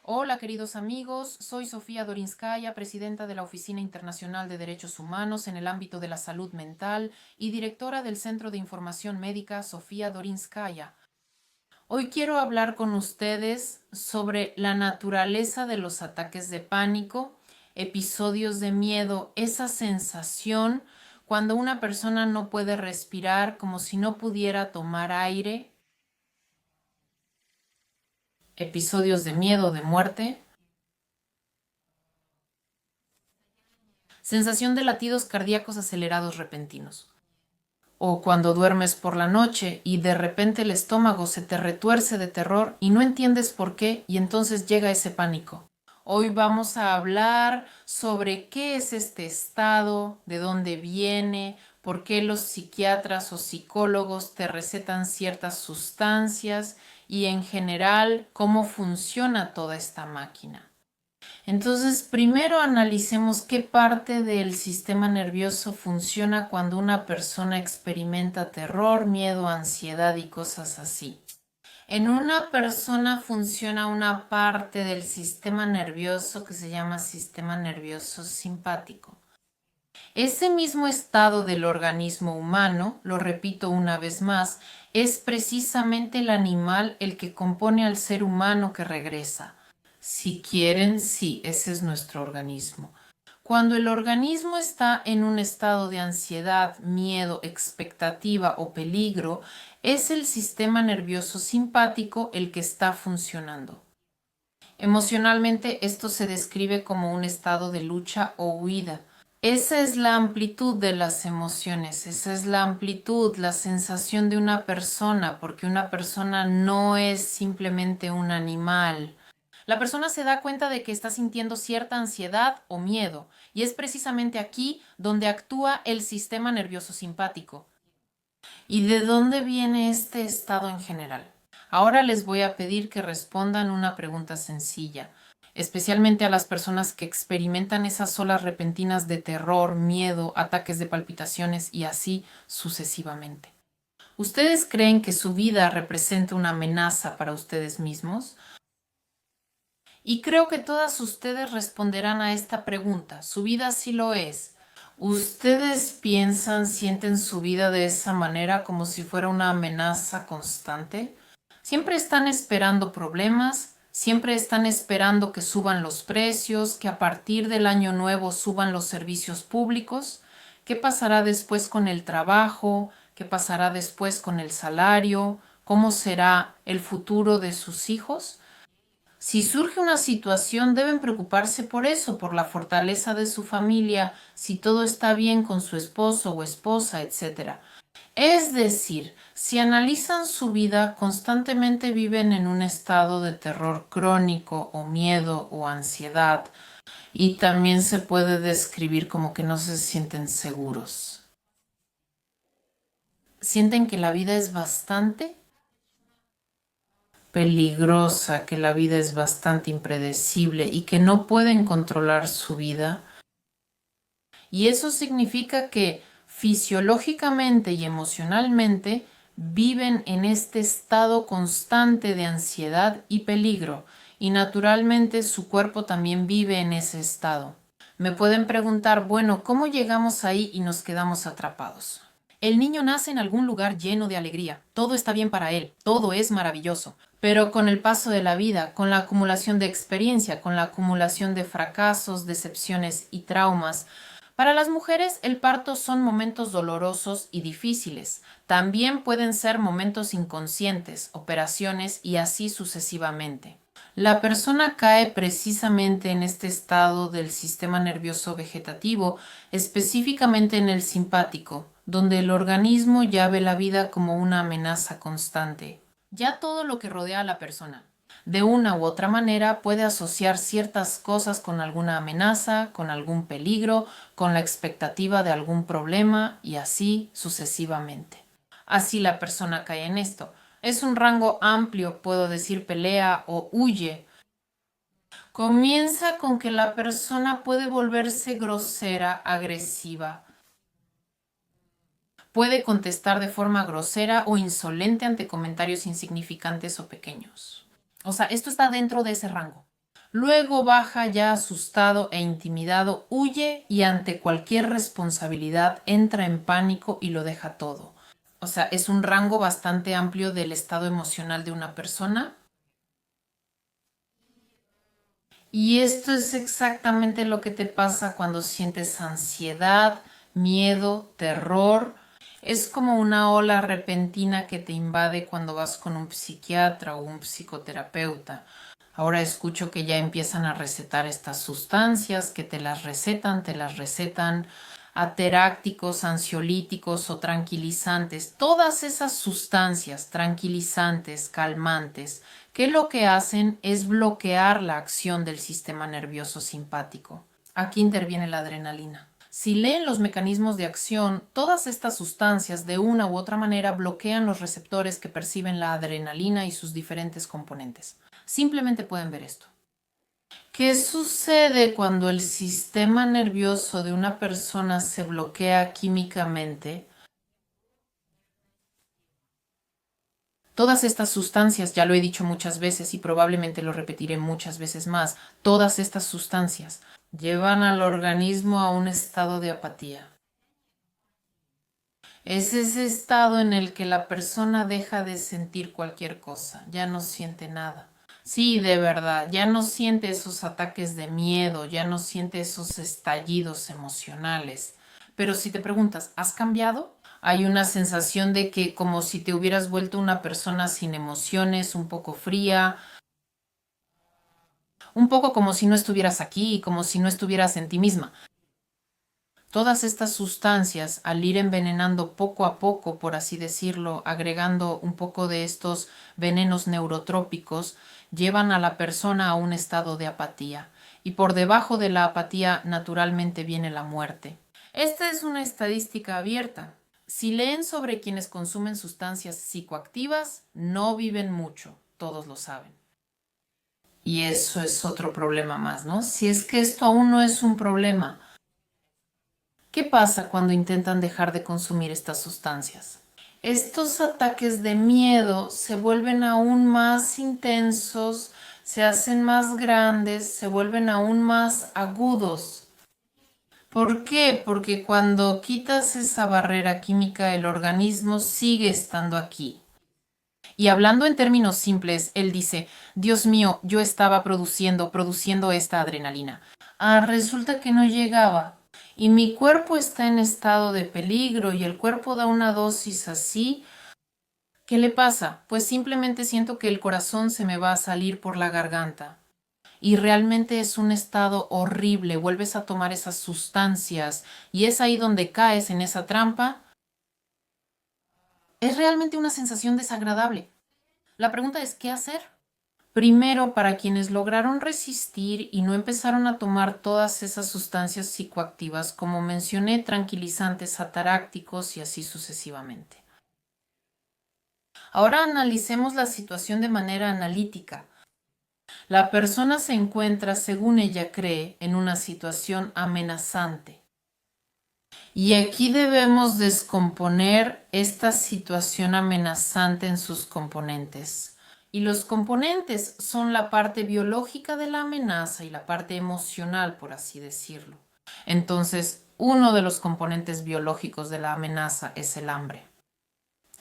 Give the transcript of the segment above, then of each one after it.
Hola queridos amigos, soy Sofía Dorinskaya, presidenta de la Oficina Internacional de Derechos Humanos en el ámbito de la salud mental y directora del Centro de Información Médica Sofía Dorinskaya. Hoy quiero hablar con ustedes sobre la naturaleza de los ataques de pánico, episodios de miedo, esa sensación cuando una persona no puede respirar como si no pudiera tomar aire, episodios de miedo, de muerte. Sensación de latidos cardíacos acelerados repentinos. O cuando duermes por la noche y de repente el estómago se te retuerce de terror y no entiendes por qué y entonces llega ese pánico. Hoy vamos a hablar sobre qué es este estado, de dónde viene, por qué los psiquiatras o psicólogos te recetan ciertas sustancias y en general cómo funciona toda esta máquina. Entonces, primero analicemos qué parte del sistema nervioso funciona cuando una persona experimenta terror, miedo, ansiedad y cosas así. En una persona funciona una parte del sistema nervioso que se llama sistema nervioso simpático. Ese mismo estado del organismo humano, lo repito una vez más, es precisamente el animal el que compone al ser humano que regresa. Si quieren, sí, ese es nuestro organismo. Cuando el organismo está en un estado de ansiedad, miedo, expectativa o peligro, es el sistema nervioso simpático el que está funcionando. Emocionalmente, esto se describe como un estado de lucha o huida. Esa es la amplitud de las emociones, esa es la amplitud, la sensación de una persona, porque una persona no es simplemente un animal. La persona se da cuenta de que está sintiendo cierta ansiedad o miedo, y es precisamente aquí donde actúa el sistema nervioso simpático. ¿Y de dónde viene este estado en general? Ahora les voy a pedir que respondan una pregunta sencilla, especialmente a las personas que experimentan esas olas repentinas de terror, miedo, ataques de palpitaciones y así sucesivamente. ¿Ustedes creen que su vida representa una amenaza para ustedes mismos? Y creo que todas ustedes responderán a esta pregunta. ¿Su vida sí lo es? ¿Ustedes piensan, sienten su vida de esa manera como si fuera una amenaza constante? ¿Siempre están esperando problemas? ¿Siempre están esperando que suban los precios, que a partir del año nuevo suban los servicios públicos? ¿Qué pasará después con el trabajo? ¿Qué pasará después con el salario? ¿Cómo será el futuro de sus hijos? Si surge una situación, deben preocuparse por eso, por la fortaleza de su familia, si todo está bien con su esposo o esposa, etc. Es decir, si analizan su vida, constantemente viven en un estado de terror crónico o miedo o ansiedad, y también se puede describir como que no se sienten seguros. Sienten que la vida es bastante peligrosa, que la vida es bastante impredecible y que no pueden controlar su vida. Y eso significa que fisiológicamente y emocionalmente viven en este estado constante de ansiedad y peligro, y naturalmente su cuerpo también vive en ese estado. Me pueden preguntar, bueno, ¿cómo llegamos ahí y nos quedamos atrapados? El niño nace en algún lugar lleno de alegría. Todo está bien para él, todo es maravilloso. Pero con el paso de la vida, con la acumulación de experiencia, con la acumulación de fracasos, decepciones y traumas, para las mujeres el parto son momentos dolorosos y difíciles. También pueden ser momentos inconscientes, operaciones y así sucesivamente. La persona cae precisamente en este estado del sistema nervioso vegetativo, específicamente en el simpático, donde el organismo ya ve la vida como una amenaza constante. Ya todo lo que rodea a la persona, de una u otra manera, puede asociar ciertas cosas con alguna amenaza, con algún peligro, con la expectativa de algún problema y así sucesivamente. Así la persona cae en esto. Es un rango amplio, puedo decir pelea o huye. Comienza con que la persona puede volverse grosera, agresiva. Puede contestar de forma grosera o insolente ante comentarios insignificantes o pequeños. O sea, esto está dentro de ese rango. Luego baja ya asustado e intimidado, huye y ante cualquier responsabilidad entra en pánico y lo deja todo. O sea, es un rango bastante amplio del estado emocional de una persona. Y esto es exactamente lo que te pasa cuando sientes ansiedad, miedo, terror. Es como una ola repentina que te invade cuando vas con un psiquiatra o un psicoterapeuta. Ahora escucho que ya empiezan a recetar estas sustancias, que te las recetan aterácticos, ansiolíticos o tranquilizantes. Todas esas sustancias tranquilizantes, calmantes, que lo que hacen es bloquear la acción del sistema nervioso simpático. Aquí interviene la adrenalina. Si leen los mecanismos de acción, todas estas sustancias de una u otra manera bloquean los receptores que perciben la adrenalina y sus diferentes componentes. Simplemente pueden ver esto. ¿Qué sucede cuando el sistema nervioso de una persona se bloquea químicamente? Todas estas sustancias, ya lo he dicho muchas veces y probablemente lo repetiré muchas veces más, todas estas sustancias llevan al organismo a un estado de apatía. Es ese estado en el que la persona deja de sentir cualquier cosa, ya no siente nada. Sí, de verdad, ya no siente esos ataques de miedo, ya no siente esos estallidos emocionales. Pero si te preguntas, ¿has cambiado? Hay una sensación de que como si te hubieras vuelto una persona sin emociones, un poco fría, un poco como si no estuvieras aquí, como si no estuvieras en ti misma. Todas estas sustancias, al ir envenenando poco a poco, por así decirlo, agregando un poco de estos venenos neurotrópicos, llevan a la persona a un estado de apatía. Y por debajo de la apatía, naturalmente, viene la muerte. Esta es una estadística abierta. Si leen sobre quienes consumen sustancias psicoactivas, no viven mucho, todos lo saben. Y eso es otro problema más, ¿no? Si es que esto aún no es un problema, ¿qué pasa cuando intentan dejar de consumir estas sustancias? Estos ataques de miedo se vuelven aún más intensos, se hacen más grandes, se vuelven aún más agudos. ¿Por qué? Porque cuando quitas esa barrera química, el organismo sigue estando aquí. Y hablando en términos simples, él dice, Dios mío, yo estaba produciendo esta adrenalina. Ah, resulta que no llegaba. Y mi cuerpo está en estado de peligro y el cuerpo da una dosis así. ¿Qué le pasa? Pues simplemente siento que el corazón se me va a salir por la garganta. Y realmente es un estado horrible. Vuelves a tomar esas sustancias y es ahí donde caes en esa trampa. Es realmente una sensación desagradable. La pregunta es, ¿qué hacer? Primero, para quienes lograron resistir y no empezaron a tomar todas esas sustancias psicoactivas, como mencioné, tranquilizantes, atarácticos y así sucesivamente. Ahora analicemos la situación de manera analítica. La persona se encuentra, según ella cree, en una situación amenazante. Y aquí debemos descomponer esta situación amenazante en sus componentes. Y los componentes son la parte biológica de la amenaza y la parte emocional, por así decirlo. Entonces, uno de los componentes biológicos de la amenaza es el hambre.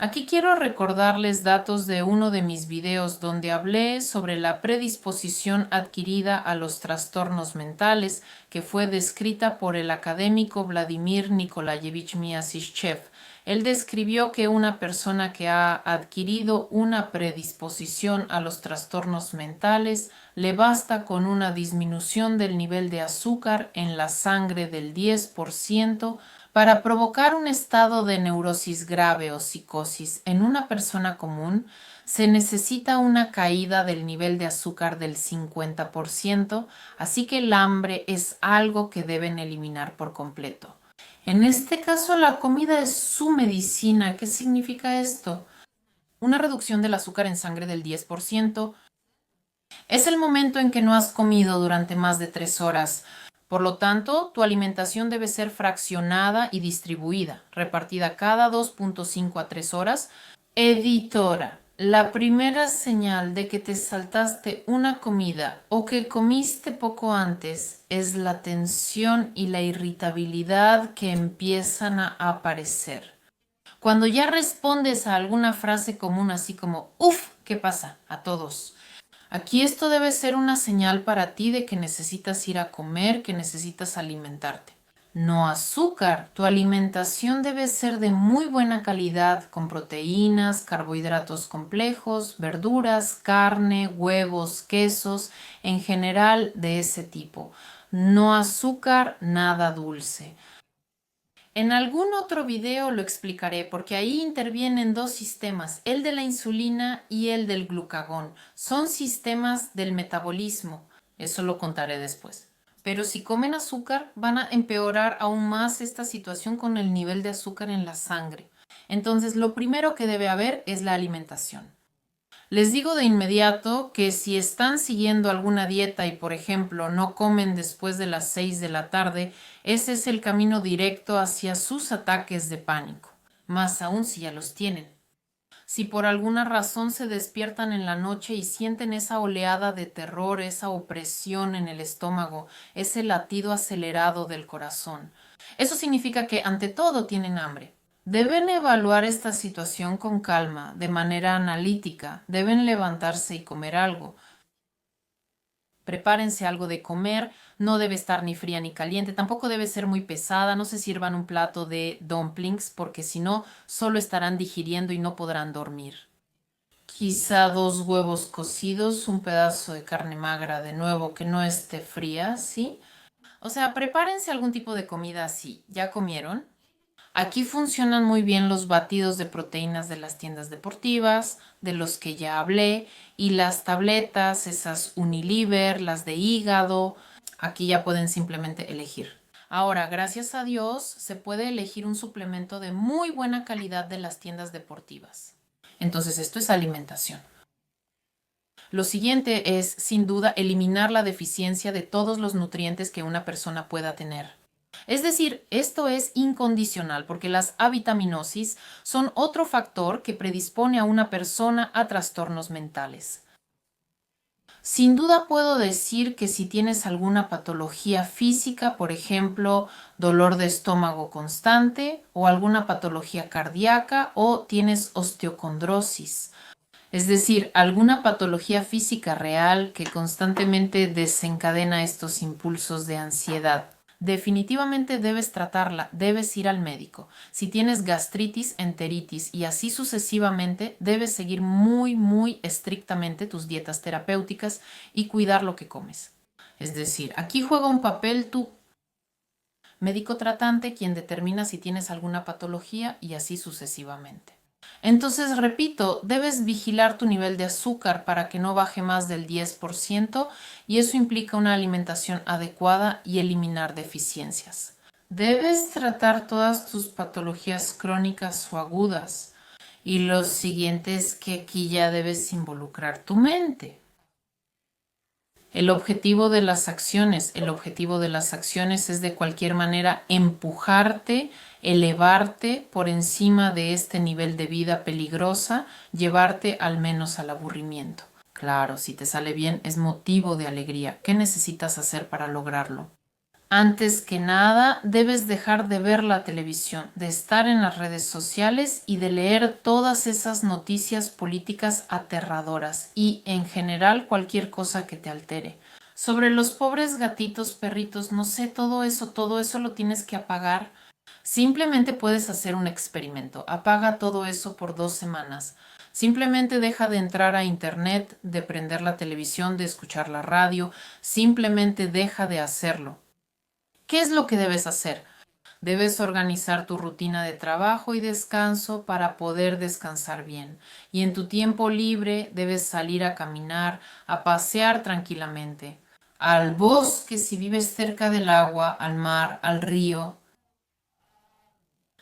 Aquí quiero recordarles datos de uno de mis videos donde hablé sobre la predisposición adquirida a los trastornos mentales que fue descrita por el académico Vladimir Nikolayevich Miasishchev. Él describió que una persona que ha adquirido una predisposición a los trastornos mentales le basta con una disminución del nivel de azúcar en la sangre del 10% para provocar un estado de neurosis grave o psicosis en una persona común. Se necesita una caída del nivel de azúcar del 50%, así que el hambre es algo que deben eliminar por completo. En este caso, la comida es su medicina. ¿Qué significa esto? Una reducción del azúcar en sangre del 10%. Es el momento en que no has comido durante más de 3 horas. Por lo tanto, tu alimentación debe ser fraccionada y distribuida, repartida cada 2.5 a 3 horas. Editora. La primera señal de que te saltaste una comida o que comiste poco antes es la tensión y la irritabilidad que empiezan a aparecer. Cuando ya respondes a alguna frase común así como, uff, ¿qué pasa? A todos. Aquí esto debe ser una señal para ti de que necesitas ir a comer, que necesitas alimentarte. No azúcar. Tu alimentación debe ser de muy buena calidad, con proteínas, carbohidratos complejos, verduras, carne, huevos, quesos, en general de ese tipo. No azúcar, nada dulce. En algún otro video lo explicaré porque ahí intervienen dos sistemas, el de la insulina y el del glucagón. Son sistemas del metabolismo. Eso lo contaré después. Pero si comen azúcar, van a empeorar aún más esta situación con el nivel de azúcar en la sangre. Entonces, lo primero que debe haber es la alimentación. Les digo de inmediato que si están siguiendo alguna dieta y, por ejemplo, no comen después de las 6 de la tarde, ese es el camino directo hacia sus ataques de pánico, más aún si ya los tienen. Si por alguna razón se despiertan en la noche y sienten esa oleada de terror, esa opresión en el estómago, ese latido acelerado del corazón, eso significa que ante todo tienen hambre. Deben evaluar esta situación con calma, de manera analítica. Deben levantarse y comer algo. Prepárense algo de comer. No debe estar ni fría ni caliente. Tampoco debe ser muy pesada. No se sirvan un plato de dumplings porque si no, solo estarán digiriendo y no podrán dormir. Quizá 2 huevos cocidos, un pedazo de carne magra de nuevo que no esté fría, ¿sí? O sea, prepárense algún tipo de comida así. ¿Ya comieron? Aquí funcionan muy bien los batidos de proteínas de las tiendas deportivas, de los que ya hablé, y las tabletas, esas Unilever, las de hígado. Aquí ya pueden simplemente elegir. Ahora, gracias a Dios, se puede elegir un suplemento de muy buena calidad de las tiendas deportivas. Entonces, esto es alimentación. Lo siguiente es, sin duda, eliminar la deficiencia de todos los nutrientes que una persona pueda tener. Es decir, esto es incondicional porque las avitaminosis son otro factor que predispone a una persona a trastornos mentales. Sin duda puedo decir que si tienes alguna patología física, por ejemplo, dolor de estómago constante o alguna patología cardíaca o tienes osteocondrosis, es decir, alguna patología física real que constantemente desencadena estos impulsos de ansiedad. Definitivamente debes tratarla, debes ir al médico. Si tienes gastritis, enteritis y así sucesivamente, debes seguir muy estrictamente tus dietas terapéuticas y cuidar lo que comes. Es decir, aquí juega un papel tu médico tratante, quien determina si tienes alguna patología y así sucesivamente. Entonces, repito, debes vigilar tu nivel de azúcar para que no baje más del 10% y eso implica una alimentación adecuada y eliminar deficiencias. Debes tratar todas tus patologías crónicas o agudas. Y lo siguiente es que aquí ya debes involucrar tu mente. El objetivo de las acciones es de cualquier manera empujarte, elevarte por encima de este nivel de vida peligrosa, llevarte al menos al aburrimiento. Claro, si te sale bien es motivo de alegría. ¿Qué necesitas hacer para lograrlo? Antes que nada, debes dejar de ver la televisión, de estar en las redes sociales y de leer todas esas noticias políticas aterradoras y, en general, cualquier cosa que te altere. Sobre los pobres gatitos, perritos, no sé, todo eso lo tienes que apagar. Simplemente puedes hacer un experimento. Apaga todo eso por 2 semanas. Simplemente deja de entrar a internet, de prender la televisión, de escuchar la radio. Simplemente deja de hacerlo. ¿Qué es lo que debes hacer? Debes organizar tu rutina de trabajo y descanso para poder descansar bien. Y en tu tiempo libre debes salir a caminar, a pasear tranquilamente. Al bosque si vives cerca del agua, al mar, al río.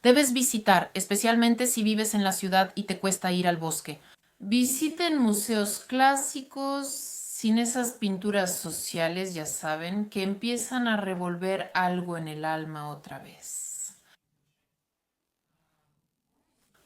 Debes visitar, especialmente si vives en la ciudad y te cuesta ir al bosque. Visiten museos clásicos sin esas pinturas sociales, ya saben, que empiezan a revolver algo en el alma otra vez.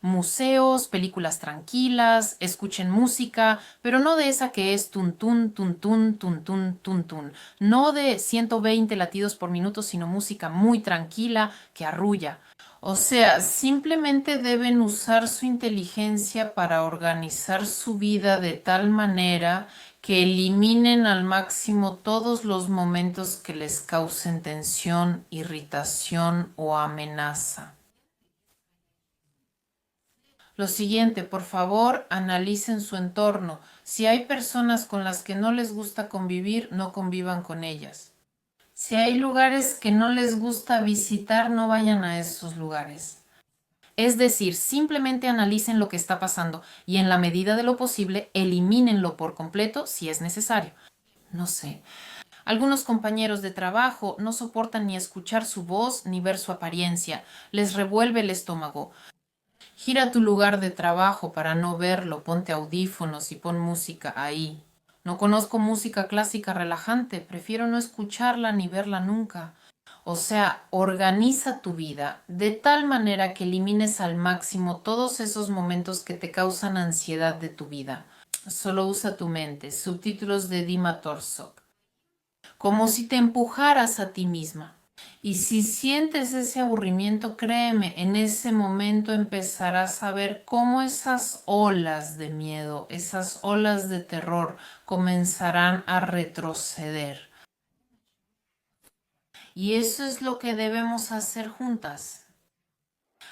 museos, películas tranquilas, escuchen música, pero no de esa que es tun tun, tun tun, tun tun, tun tun. No de 120 latidos por minuto, sino música muy tranquila que arrulla. O sea, simplemente deben usar su inteligencia para organizar su vida de tal manera que eliminen al máximo todos los momentos que les causen tensión, irritación o amenaza. Lo siguiente, por favor, analicen su entorno. Si hay personas con las que no les gusta convivir, no convivan con ellas. Si hay lugares que no les gusta visitar, no vayan a esos lugares. Es decir, simplemente analicen lo que está pasando y en la medida de lo posible, elimínenlo por completo si es necesario. No sé. Algunos compañeros de trabajo no soportan ni escuchar su voz ni ver su apariencia. Les revuelve el estómago. Gira tu lugar de trabajo para no verlo, ponte audífonos y pon música ahí. No conozco música clásica relajante, prefiero no escucharla ni verla nunca. O sea, organiza tu vida de tal manera que elimines al máximo todos esos momentos que te causan ansiedad de tu vida. Solo usa tu mente. Subtítulos de Dima Torsok. Como si te empujaras a ti misma. Y si sientes ese aburrimiento, créeme, en ese momento empezarás a ver cómo esas olas de miedo, esas olas de terror comenzarán a retroceder. Y eso es lo que debemos hacer juntas.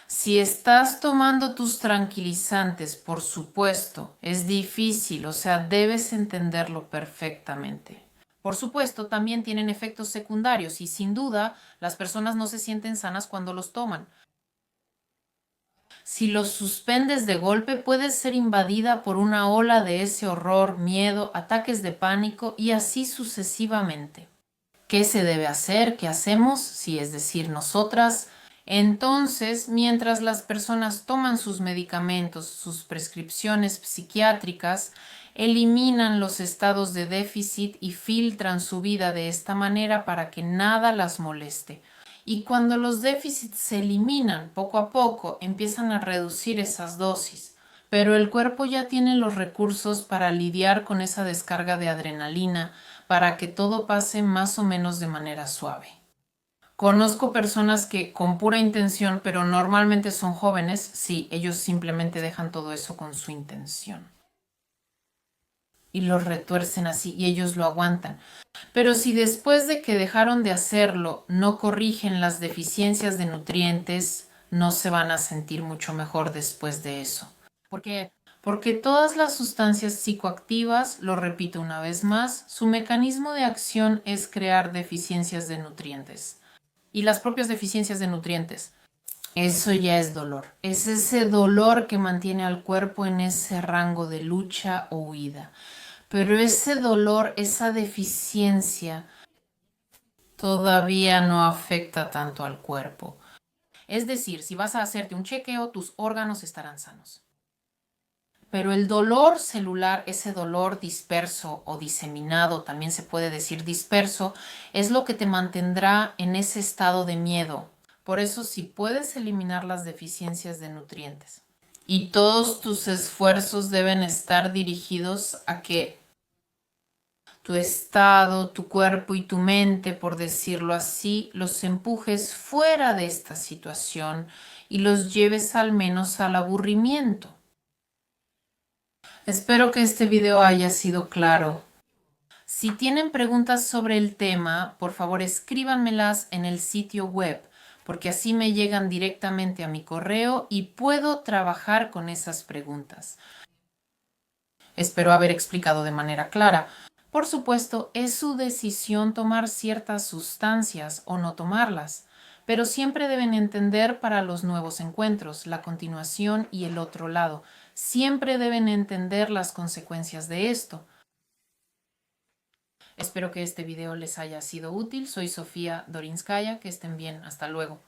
Si estás tomando tus tranquilizantes, por supuesto, es difícil, o sea, debes entenderlo perfectamente. Por supuesto, también tienen efectos secundarios y sin duda las personas no se sienten sanas cuando los toman. Si los suspendes de golpe, puedes ser invadida por una ola de ese horror, miedo, ataques de pánico y así sucesivamente. ¿Qué se debe hacer? ¿Qué hacemos? Si es decir, nosotras. Entonces, mientras las personas toman sus medicamentos, sus prescripciones psiquiátricas, eliminan los estados de déficit y filtran su vida de esta manera para que nada las moleste. Y cuando los déficits se eliminan poco a poco, empiezan a reducir esas dosis. Pero el cuerpo ya tiene los recursos para lidiar con esa descarga de adrenalina, para que todo pase más o menos de manera suave. Conozco personas que con pura intención, pero normalmente son jóvenes, sí, ellos simplemente dejan todo eso con su intención. Y lo retuercen así y ellos lo aguantan. Pero si después de que dejaron de hacerlo no corrigen las deficiencias de nutrientes, no se van a sentir mucho mejor después de eso. Porque todas las sustancias psicoactivas, lo repito una vez más, su mecanismo de acción es crear deficiencias de nutrientes. Y las propias deficiencias de nutrientes, eso ya es dolor. Es ese dolor que mantiene al cuerpo en ese rango de lucha o huida. Pero ese dolor, esa deficiencia, todavía no afecta tanto al cuerpo. Es decir, si vas a hacerte un chequeo, tus órganos estarán sanos. Pero el dolor celular, ese dolor disperso o diseminado, también se puede decir disperso, es lo que te mantendrá en ese estado de miedo. Por eso, si puedes eliminar las deficiencias de nutrientes y todos tus esfuerzos deben estar dirigidos a que tu estado, tu cuerpo y tu mente, por decirlo así, los empujes fuera de esta situación y los lleves al menos al aburrimiento. Espero que este video haya sido claro. Si tienen preguntas sobre el tema, por favor escríbanmelas en el sitio web, porque así me llegan directamente a mi correo y puedo trabajar con esas preguntas. Espero haber explicado de manera clara. Por supuesto, es su decisión tomar ciertas sustancias o no tomarlas, pero siempre deben entender para los nuevos encuentros, la continuación y el otro lado. Siempre deben entender las consecuencias de esto. Espero que este video les haya sido útil. Soy Sofía Dorinskaya. Que estén bien. Hasta luego.